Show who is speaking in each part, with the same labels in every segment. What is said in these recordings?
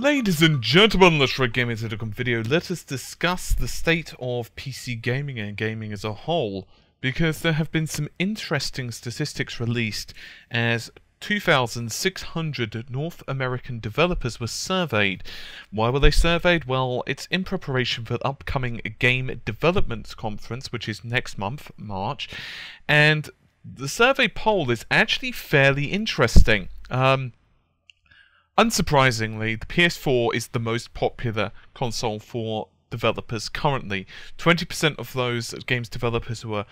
Speaker 1: Ladies and gentlemen, let's Red Gaming video. Let us discuss the state of PC gaming and gaming as a whole, because there have been some interesting statistics released as 2,600 North American developers were surveyed. Why were they surveyed? Well, it's in preparation for the upcoming Game Development Conference, which is next month, March, and the survey poll is actually fairly interesting. Unsurprisingly, the PS4 is the most popular console for developers currently. 20% of those games developers who were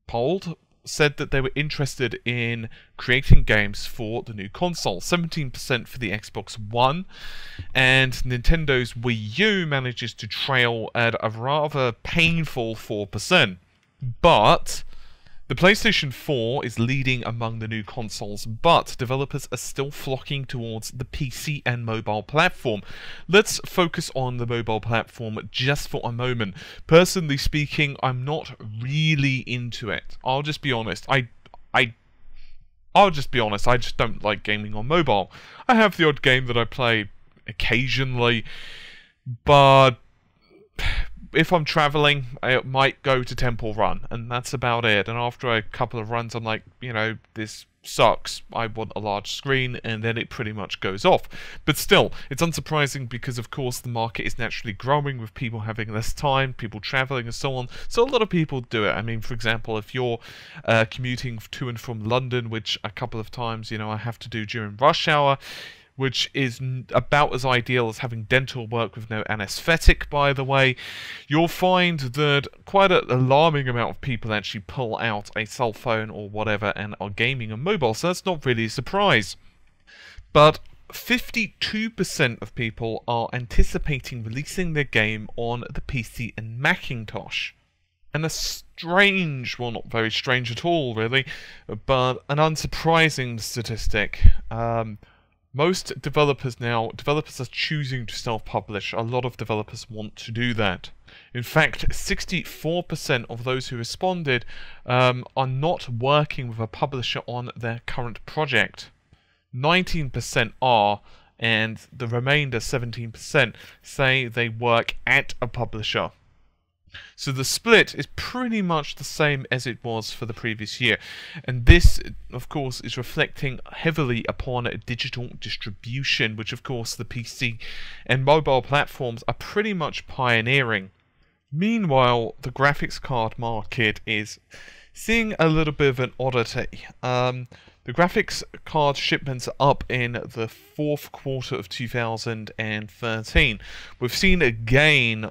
Speaker 1: polled said that they were interested in creating games for the new console. 17% for the Xbox One, and Nintendo's Wii U manages to trail at a rather painful 4%. But the PlayStation 4 is leading among the new consoles, but developers are still flocking towards the PC and mobile platform. Let's focus on the mobile platform just for a moment. Personally speaking, I'm not really into it. I'll just be honest. I'll just be honest. I just don't like gaming on mobile. I have the odd game that I play occasionally, but if I'm traveling, I might go to Temple Run, and that's about it. And after a couple of runs, I'm like, you know, this sucks. I want a large screen, and then it pretty much goes off. But still, it's unsurprising because, of course, the market is naturally growing with people having less time, people traveling, and so on. So a lot of people do it. I mean, for example, if you're commuting to and from London, which a couple of times, you know, I have to do during rush hour, which is about as ideal as having dental work with no anesthetic, by the way, you'll find that quite an alarming amount of people actually pull out a cell phone or whatever and are gaming on mobile, so that's not really a surprise. But 52% of people are anticipating releasing their game on the PC and Macintosh. And a strange, well, not very strange at all, really, but an unsurprising statistic. Most developers now, are choosing to self-publish. A lot of developers want to do that. In fact, 64% of those who responded are not working with a publisher on their current project. 19% are, and the remainder, 17%, say they work at a publisher. So the split is pretty much the same as it was for the previous year, and this, of course, is reflecting heavily upon digital distribution, which, of course, the PC and mobile platforms are pretty much pioneering. Meanwhile, the graphics card market is seeing a little bit of an oddity. The graphics card shipments are up in the fourth quarter of 2013. We've seen a gain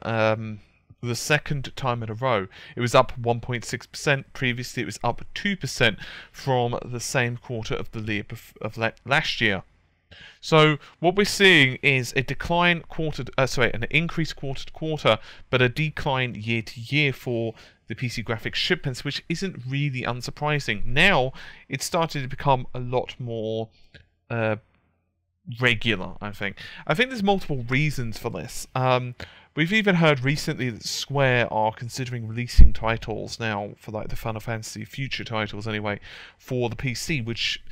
Speaker 1: the second time in a row. It was up 1.6%. Previously, it was up 2% from the same quarter of last year. So what we're seeing is a decline an increase quarter to quarter, but a decline year to year for the PC graphics shipments, which isn't really unsurprising. Now it's started to become a lot more regular, I think. I think there's multiple reasons for this. We've even heard recently that Square are considering releasing titles now for like the Final Fantasy future titles anyway for the PC, which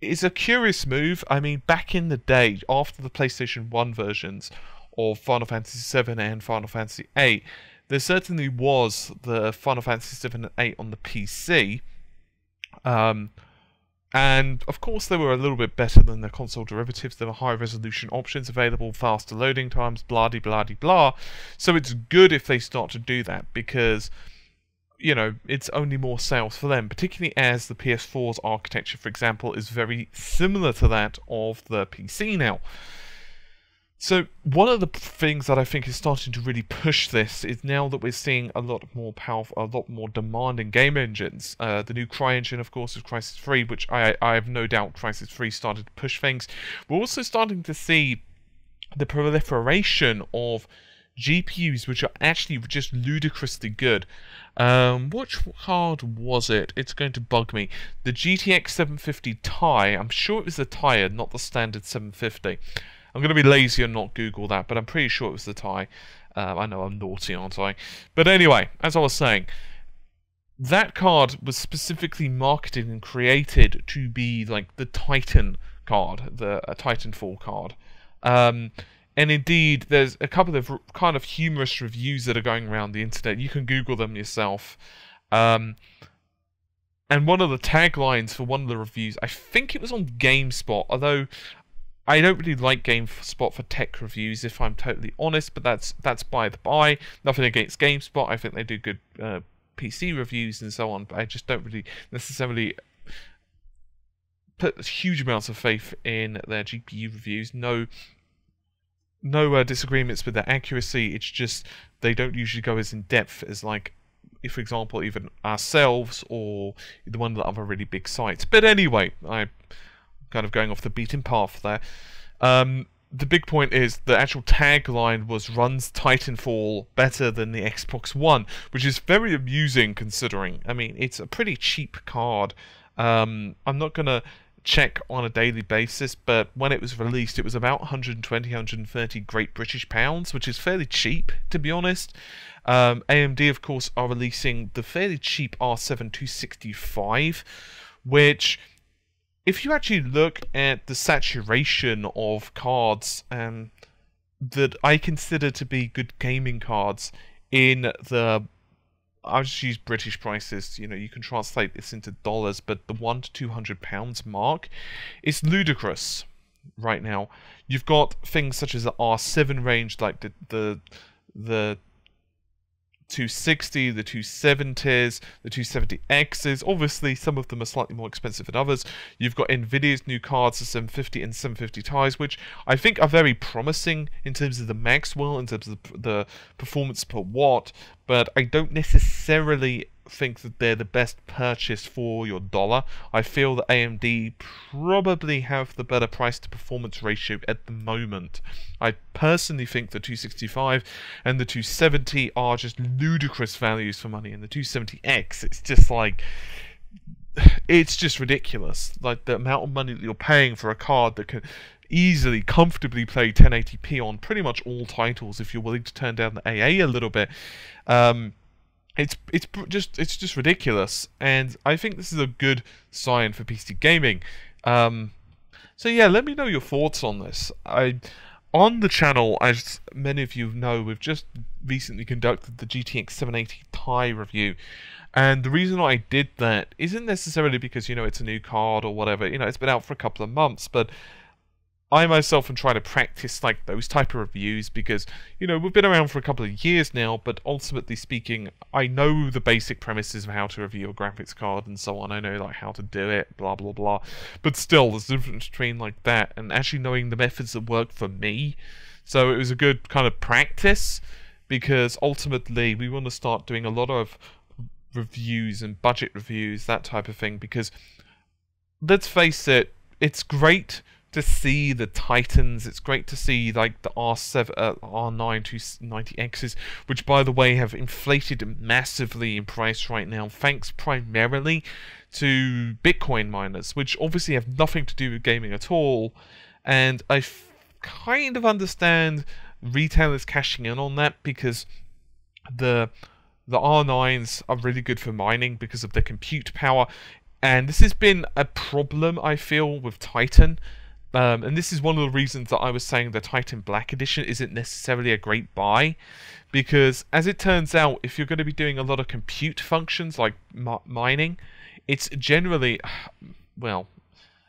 Speaker 1: is a curious move. I mean, back in the day, after the PlayStation 1 versions of Final Fantasy 7 and Final Fantasy 8, there certainly was the Final Fantasy 7 and 8 on the PC. And, of course, they were a little bit better than the console derivatives. There were high-resolution options available, faster loading times, blah-de-blah-de-blah. So it's good if they start to do that, because, you know, it's only more sales for them, particularly as the PS4's architecture, for example, is very similar to that of the PC now. So one of the things that I think is starting to really push this is now that we're seeing a lot more powerful, a lot more demanding game engines. The new CryEngine, of course, is Crysis 3, which I have no doubt Crysis 3 started to push things. We're also starting to see the proliferation of GPUs, which are actually just ludicrously good. Which card was it? It's going to bug me. The GTX 750 Ti. I'm sure it was the Ti, not the standard 750. I'm going to be lazy and not Google that, but I'm pretty sure it was the Ti. I know I'm naughty, aren't I? But anyway, as I was saying, that card was specifically marketed and created to be like the Titan card, the Titanfall card. And indeed, there's a couple of kind of humorous reviews that are going around the internet. You can Google them yourself. And one of the taglines for one of the reviews, I think it was on GameSpot, although I don't really like GameSpot for tech reviews, if I'm totally honest, but that's by the by. Nothing against GameSpot. I think they do good PC reviews and so on, but I just don't really necessarily put huge amounts of faith in their GPU reviews. No disagreements with their accuracy. It's just they don't usually go as in depth as, like, if, for example, even ourselves or the one of the other really big sites. But anyway, I'm kind of going off the beaten path there. The big point is the actual tagline was runs Titanfall better than the Xbox One, which is very amusing considering. I mean, it's a pretty cheap card. I'm not going to check on a daily basis, but when it was released it was about 120, 130 Great British pounds, which is fairly cheap, to be honest. AMD, of course, are releasing the fairly cheap R7 265, which, if you actually look at the saturation of cards that I consider to be good gaming cards in the, I'll just use British prices, you know, you can translate this into dollars, but the £100 to £200 mark is ludicrous right now. You've got things such as the R7 range, like the 260, the 270s, the 270Xs. Obviously, some of them are slightly more expensive than others. You've got Nvidia's new cards, the 750 and 750 Ti's, which I think are very promising in terms of the Maxwell, in terms of the performance per watt, but I don't necessarily think that they're the best purchase for your dollar. I feel that AMD probably have the better price to performance ratio at the moment. I personally think the 265 and the 270 are just ludicrous values for money, and the 270X, it's just like, it's just ridiculous. Like, the amount of money that you're paying for a card that can easily, comfortably play 1080p on pretty much all titles if you're willing to turn down the AA a little bit. It's just ridiculous, and I think this is a good sign for PC gaming. So yeah, let me know your thoughts on this. On the channel, as many of you know, we've just recently conducted the GTX 780 Ti review, and the reason I did that isn't necessarily because, you know, it's a new card or whatever. You know, it's been out for a couple of months, but I myself am trying to practice like those type of reviews because, you know, we've been around for a couple of years now, but ultimately speaking, I know the basic premises of how to review a graphics card and so on. I know like how to do it, blah blah blah. But still, there's a difference between like that and actually knowing the methods that work for me. So it was a good kind of practice, because ultimately we want to start doing a lot of reviews and budget reviews, that type of thing, because let's face it, it's great to see the Titans. It's great to see like the R7, R9 290Xs, which by the way have inflated massively in price right now, thanks primarily to Bitcoin miners, which obviously have nothing to do with gaming at all. And I kind of understand retailers cashing in on that, because the R9s are really good for mining because of their compute power, and this has been a problem I feel with Titan. And this is one of the reasons that I was saying the Titan Black Edition isn't necessarily a great buy, because as it turns out, if you're going to be doing a lot of compute functions like mining, it's generally, well,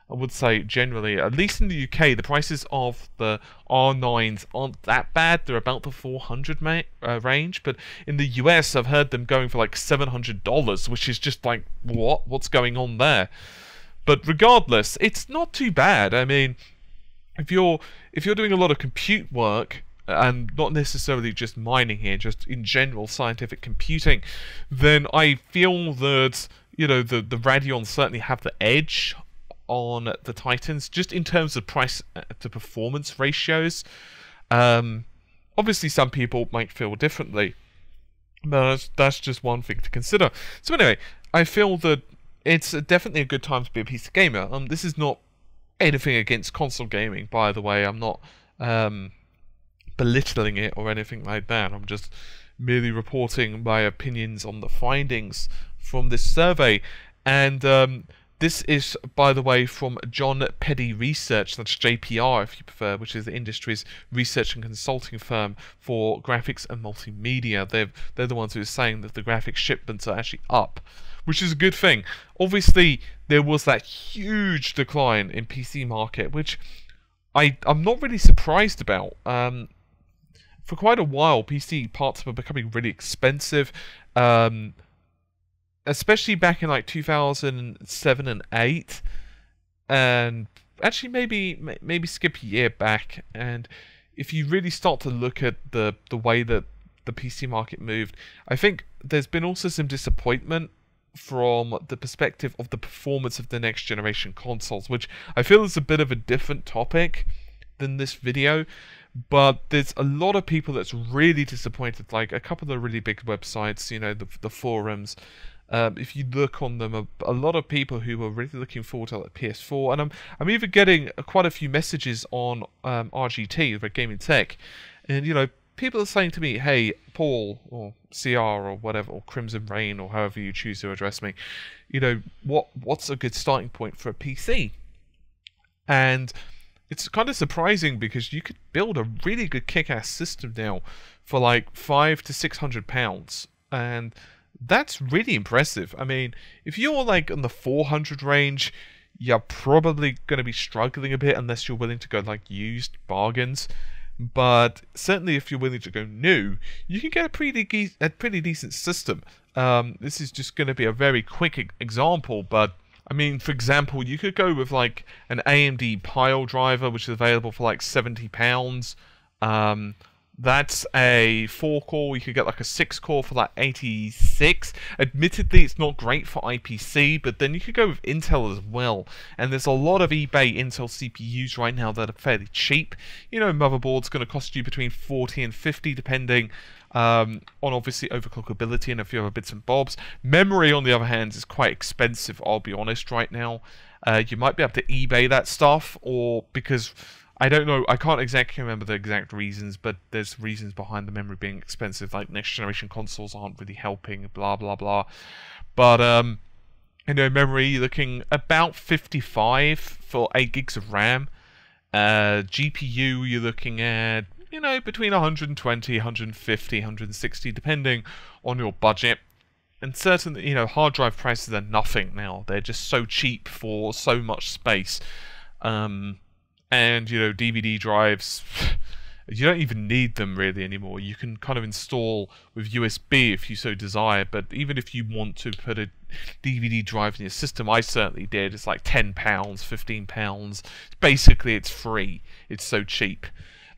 Speaker 1: I would say generally, at least in the UK, the prices of the R9s aren't that bad. They're about the $400 range, but in the US, I've heard them going for like $700, which is just like, what? What's going on there? But regardless, it's not too bad. I mean, if you're doing a lot of compute work, and not necessarily just mining here, just in general scientific computing, then I feel that, you know, the Radeons certainly have the edge on the Titans, just in terms of price to performance ratios. Obviously, some people might feel differently, but that's just one thing to consider. So anyway, I feel that it's definitely a good time to be a PC gamer. This is not anything against console gaming, by the way. I'm not belittling it or anything like that. I'm just merely reporting my opinions on the findings from this survey. And This is, by the way, from John Peddy Research, that's JPR if you prefer, which is the industry's research and consulting firm for graphics and multimedia. They're the ones who are saying that the graphics shipments are actually up, which is a good thing. Obviously, there was that huge decline in PC market, which I'm not really surprised about. For quite a while, PC parts were becoming really expensive. Especially back in like 2007 and 8, and actually maybe skip a year back. And if you really start to look at the way that the PC market moved, I think there's been also some disappointment from the perspective of the performance of the next generation consoles, which I feel is a bit of a different topic than this video. But there's a lot of people that's really disappointed, like a couple of really big websites, you know, the forums. If you look on them, a lot of people who are really looking forward to like PS4, and I'm even getting quite a few messages on RGT, Red Gaming Tech, and you know, people are saying to me, "Hey, Paul, or CR, or whatever, or Crimson Rain, or however you choose to address me, you know, what's a good starting point for a PC?" And it's kind of surprising because you could build a really good kick-ass system now for like £500 to £600, and that's really impressive. I mean, if you're like in the 400 range, you're probably going to be struggling a bit unless you're willing to go like used bargains. But certainly if you're willing to go new, you can get a pretty decent system. This is just going to be a very quick example, but I mean, for example, you could go with like an AMD Pile driver, which is available for like £70. That's a 4-core. You could get like a 6-core for like 86. Admittedly, it's not great for IPC, but then you could go with Intel as well. And there's a lot of eBay Intel CPUs right now that are fairly cheap. You know, motherboard's going to cost you between 40 and 50, depending on obviously overclockability and a few other bits and bobs. Memory, on the other hand, is quite expensive, I'll be honest, right now. You might be able to eBay that stuff, or because I don't know, I can't exactly remember the exact reasons, but there's reasons behind the memory being expensive, like next generation consoles aren't really helping, blah blah blah. But you know, memory, you're looking about 55 for 8 gigs of RAM. GPU, you're looking at, you know, between 120, 150, 160, depending on your budget. And certainly, you know, hard drive prices are nothing now. They're just so cheap for so much space. And, you know, DVD drives, you don't even need them really anymore. You can kind of install with USB if you so desire, but even if you want to put a DVD drive in your system, I certainly did, it's like £10, £15. Basically, it's free. It's so cheap.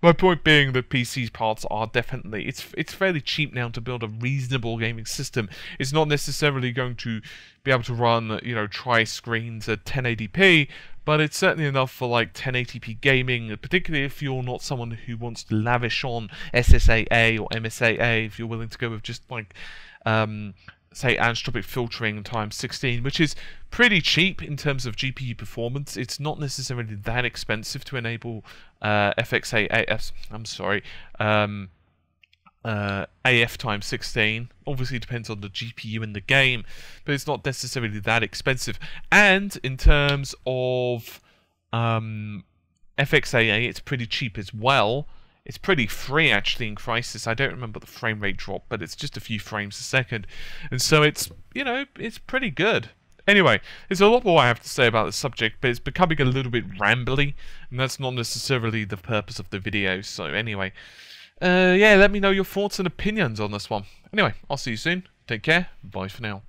Speaker 1: My point being that PC parts are definitely, it's fairly cheap now to build a reasonable gaming system. It's not necessarily going to be able to run, you know, tri-screens at 1080p, but it's certainly enough for like 1080p gaming, particularly if you're not someone who wants to lavish on SSAA or MSAA, if you're willing to go with just like, say, anisotropic filtering times 16, which is pretty cheap in terms of GPU performance. It's not necessarily that expensive to enable AF times 16. Obviously, it depends on the GPU in the game, but it's not necessarily that expensive. And in terms of FXAA, it's pretty cheap as well. It's pretty free, actually, in Crysis. I don't remember the frame rate drop, but it's just a few frames a second. And so it's, you know, it's pretty good. Anyway, there's a lot more I have to say about the subject, but it's becoming a little bit rambly, and that's not necessarily the purpose of the video. So anyway, yeah, let me know your thoughts and opinions on this one. Anyway, I'll see you soon. Take care. Bye for now.